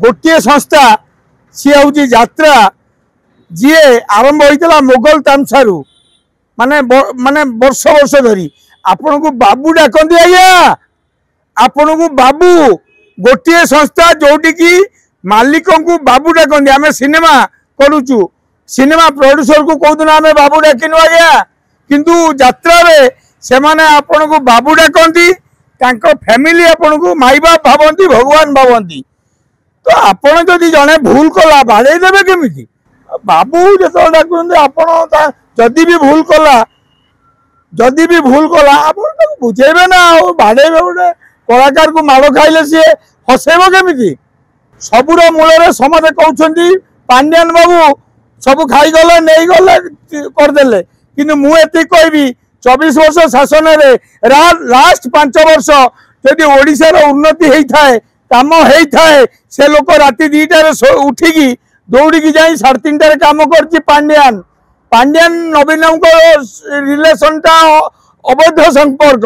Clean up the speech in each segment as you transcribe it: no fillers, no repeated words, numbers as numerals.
गोटे संस्था सी हूँ यात्रा जी आरंभ होता मोगल तामसारू माने माने वर्ष वर्ष धरी आपण को बाबू डाकती आज्ञा आपण को बाबू गोटे संस्था जोटि की मालिक को बाबू डाकती आम सिनेमा करुचु सिनेमा प्रोड्यूसर को कौदिन आम बाबू डाकिनु आज्ञा किंतु यात्रा रे से माने आपण को बाबू डाकती फैमिली आपण को माई बाप भावती भगवान भावती तो आपण जदि जड़े भूल कला बाड़े देवे केमिति बाबू जो डाकुंते आपण जदि भी भूल कला आप बुझेबे ना बाड़ेबे गोटे कलाकार को माड़ खाइले सी हसेब केमिति सबुर मूल समझे कहते पांड्यान बाबू सब खाईगले नहीं गले करदे कि मुझे कहबी 24 वर्ष शासन लास्ट 5 वर्ष जदि ओडिशार उन्नति होता है काम होता है से लोक राति 2टार उठिकी दौड़ी जाई 3:30 काम कर पांड्यान पांड्यान नवीन रिलेशन टा अवैध संपर्क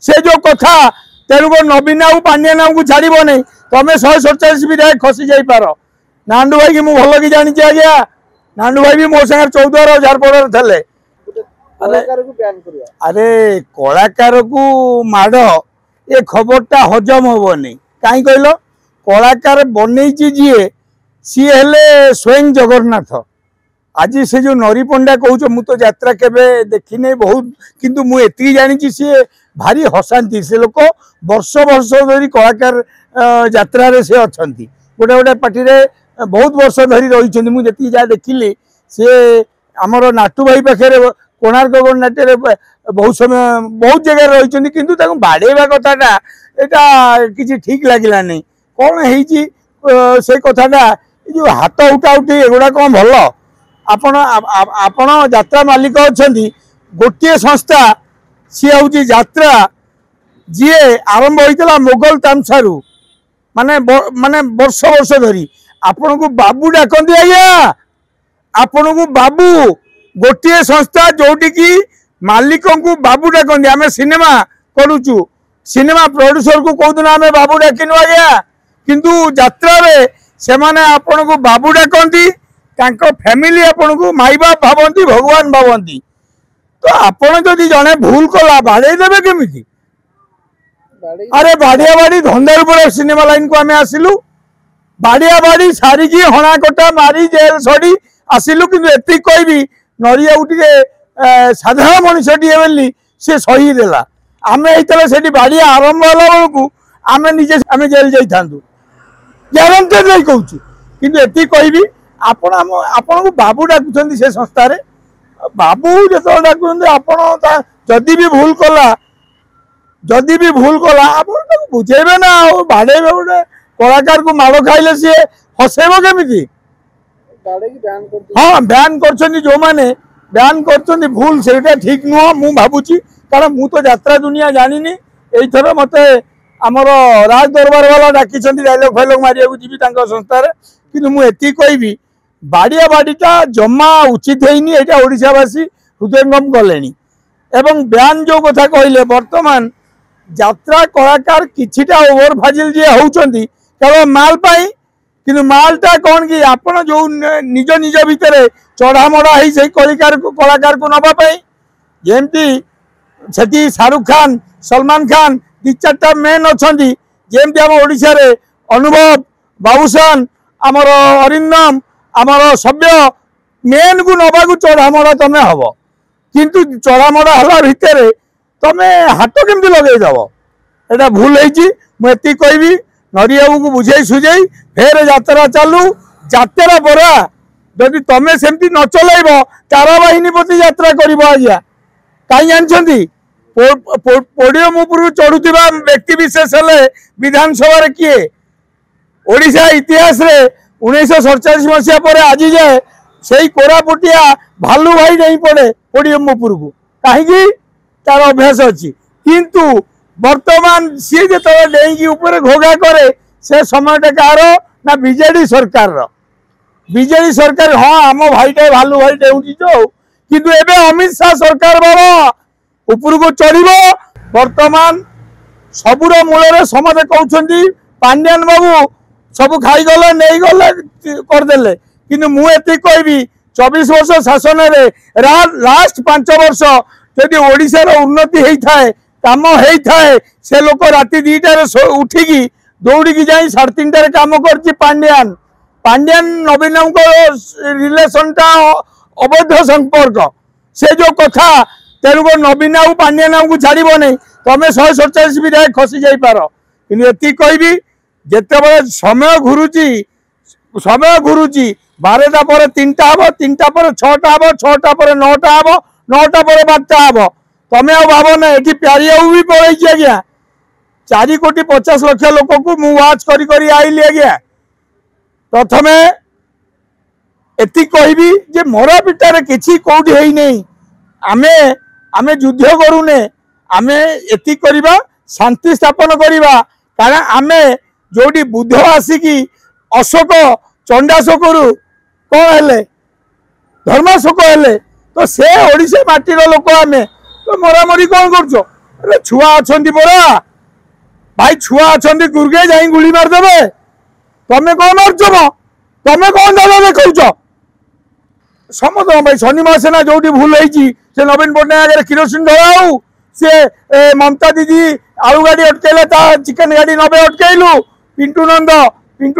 से जो कथा तेणुक नवीन पांड्यान को छाड़ नहीं तुम्हें 147 विधायक खसी जापार नांडू भाई की मुझे भल कि जानी आज्ञा नांडू भाई भी मो संगे 14 झारपड़ थे अरे कलाकार को माड़ ये खबरटा हजम हेनी कहीं कहल कलाकार बनई जी सी हेले स्वयं जगन्नाथ आज से जो नरी पंडा कहूँ मु तो यात्रा केबे देखी नहीं बहुत किंतु मुझे जानी सी भारी हसाती से लोक वर्ष वर्ष धरी कलाकार यात्रा रे से अच्छा गोटे गोटे पार्टी बहुत वर्ष धरी रही मुझे जहाँ देखिली सी आमर नाटू भाई पाखे कोणार्क गणनाट्य बहुत समय बहुत जगह रही किंतु बाड़ेवा कथाटा यहाँ किसी ठीक लगला नहीं कौन है से कथाटा जो हाथ उठा उठी एगुड़ा कौन भल आपण यात्रा मालिक अच्छा गोटे संस्था सी हूँ यात्रा जी आरंभ होता मोगल तामसारू माने माने वर्ष वर्ष धरी आपण को बाबू डाकती आज्ञा आपण को बाबू गोटे संस्था जोटि की मालिक को बाबू डाकती आम सिनेमा करुचु सिनेमा प्रोड्यूसर को कौदिन आम बाबू डाकिनु आज्ञा किंतु यात्रा रे से माने आपण को बाबू डाकती फैमिली आपण को माई बाप भावती भगवान भावती तो आपण जदि जड़े भूल कला बाड़े देवे केमिति अरे बाड़िया बाड़ी धंदार सिनेमा लाइन को आम आसिलु बाड़िया बाड़ी सारिकी हणा कटा मारी जेल सड़ी आसिलु किंतु एति कहबी नरिया उठे साधारण मनुष्यटी बोली सी सही देला आम से बाड़िया आरंभ होला बेलू आम निजे आम जेल जाइथा ग्यारंटेड नहीं कहूँ किंतु एति कहबी आपण को बाबू डाकुंत से संस्था बाबू जो डाकुंत आपण जदि भी भूल कला आप बुझेबे ना बाड़ेबे गोटे कलाकार को माड़ खाइले सी हसेब केमिति हाँ बैन कर जो मैंने बैन कर भूल से ठीक नुह मु भावुची कारण मु तो यात्रा दुनिया जानी यही मत आमर राज दरबार वाला डाकी डायलॉग फाइलॉग मारिया जी संस्था कि मुझे कहबी बाड़िया बाड़ीटा जमा उचित है ओडिशावासी हृदयंगम कले एवं बैन जो कथा कहले बर्तमान यात्रा कलाकार किछिटा ओवर फाजिल जी होउचंदी केवल माल पाई कि मालटा कौन कि आपण जो निज निज भितर चढ़ा मड़ा है कलाकार को नापी जमती से शाहरुख खान सलमान खान 2-4टा मेन अच्छा जमती आम ओडिशा रे अनुभव बाबूसान आमर अरिंदम आमर सभ्य मेन को नवा को चढ़ा मड़ा तमें हम किंतु चढ़ा मड़ा हला भितर तमें हाथ केमती लगेदब एटा भूल होती कहबी नरियाबू को बुझे सुझे फेर यात्रा चालू यात्रा बरा जदि तमें सेमती न चलैब ताराबाहिनी प्रति यात्रा कर आज्ञा कहीं जानते पोडियम उपरू चढ़ुवा व्यक्ति विशेष हेले विधानसभा किए ओडिशा इतिहास रे 1947 मसीहा पर आज जाए से कोरापुटिया भालू भाई नहीं पड़े पोडियम उपरू को कहीं तार अभ्यास अच्छी किंतु वर्तमान सी जो डेईकी ऊपर घोघा करे से समय कार ना बीजेडी सरकार हाँ आम भाईटे भालू भाई डेउटी जो किंतु एबे अमित शाह सरकार बाबा ऊपर को चढ़ वर्तमान सबुर मूल समझे कहते पांड्यान बाबू सब खाईगले नहीं गले करदे कि मुझे कहबी 24 वर्ष शासन लास्ट 5 वर्ष जदि ओडिशार उन्नति होता है काम होता है से लोक राति 2टार उठिकी दौड़ी जाई 3:30 काम कर पांड्यान पांड्यान नवीन रिलेशनटा अवैध संपर्क से जो कथा तेणुक नवीन आउ पांड्यान को छाड़ नहीं तुम 147 विधायक खसी जापार कि कहबी जिते समय घुरुची 12टा पर 3टा हम 3टा पर 6टा हम 6टा पर 9टा हम 9टा पर 12टा हम तुम आ भाव ना ये प्यारिया भी पड़े आज्ञा 4,50,00,000 लोक को मु वाच करी आइली आज्ञा प्रथम एति कहबी जे मोरा पिटार किछि कोठी हेई नहीं आमे आमे युद्ध करूने आमे एति करिबा शांति स्थापन करिबा कारण आमे जोडी बुद्ध आसिकी अशोक चंडाशोक कौन हेले धर्माशोक हेले तो से ओडिशा माटीर लोक आमे तो मरामरी कौन करछो अरे छुआ अछंती परा भाई छुआ अछंती गुरगे जाई गुली मार देबे तमे कौन मारछो म तमे कौन दादा देखौछो समस्त भाई शनिमा सेना जोटी भूल होईची से नवीन पट्टनायक किरोसिन ढलाऊ से ममता दीदी आलू गाड़ी अटकेले ता चिकेन गाड़ी 90 अटकेलु पिंटू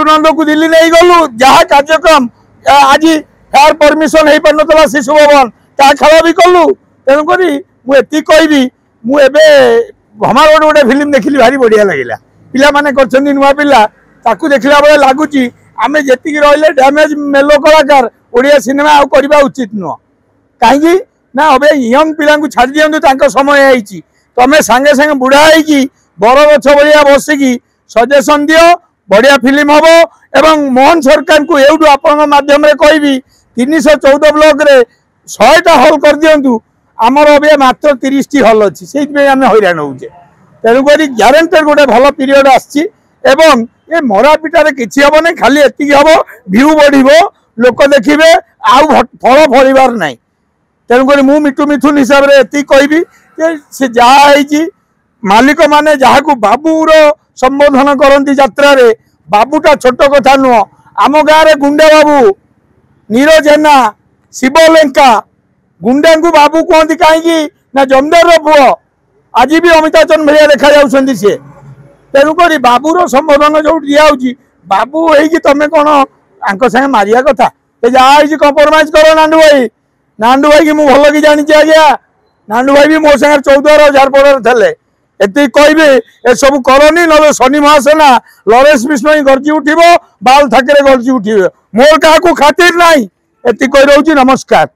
नंद को दिल्ली नहीं गलु जहाँ कार्यक्रम आज यार परमिशन हो पार ना शिशु भवन ता खेल भी कलु तेणुक मुझे कहबी मुझे हमार गोटे फिल्म देखिली भारी बढ़िया लगे पिला माने करछन्ती नुआ पिला ताकू देखला बेले लागुची आमे जेतिकी रहिले डैमेज मेलो कलाकार ओडिया सिनेमा आउ करबा उचित नुह कहीं ना अबे यंग पिला को छाड़ दियंतु तांको समय आईची तमे संगे संगे बुढ़ा होईकी बर गछ भलिया बसिकी सजेशन दियो बढ़िया फिल्म हम एवं मोहन सरकार को एवं आपण माध्यम कहबी 314 ब्लॉक रे 100टा हल कर दियंतु आमर अबे मात्र 30टी हल अच्छी से आम हईराण होचे तेणुक ग्यारंटेड गोटे भल पीरियड आसी ये मरा पिटार किसी हम ना खाली एति हम भ्यू बढ़ लोक देखिए आउ फल फलिबार ना तेणुक मु मिठू मिथुन हिसाब से एति कहबी से जहाँ मालिक माने जहाँ को बाबूर संबोधन करती यात्रा रे बाबूटा छोट कथा नुह आम गाँव में गुंडा बाबू नीरज जेना शिव लेंका गुंडा को बाबू कहती कहीं ना जमदार पुओ आज भी अमिताभ बच्चन भाया देखा जाऊँ सी तेणुक बाबूर संबोधन जो दिखाई बाबू हो तुम कौन आंक संगे मारिया कथा जहाँ कंप्रोमाइज कर नांडू भाई की मुझे भल कि जानी आज्ञा नांडू भाई भी मो सागर 14 झारपड़ थे एति कहबे ए सब करनी ना शनि महासेना लरेन्स विष्णु गर्जी उठिबो बाल ठाकरे गर्जी उठिबे मोर का खातिर नहीं एति कह रही नमस्कार।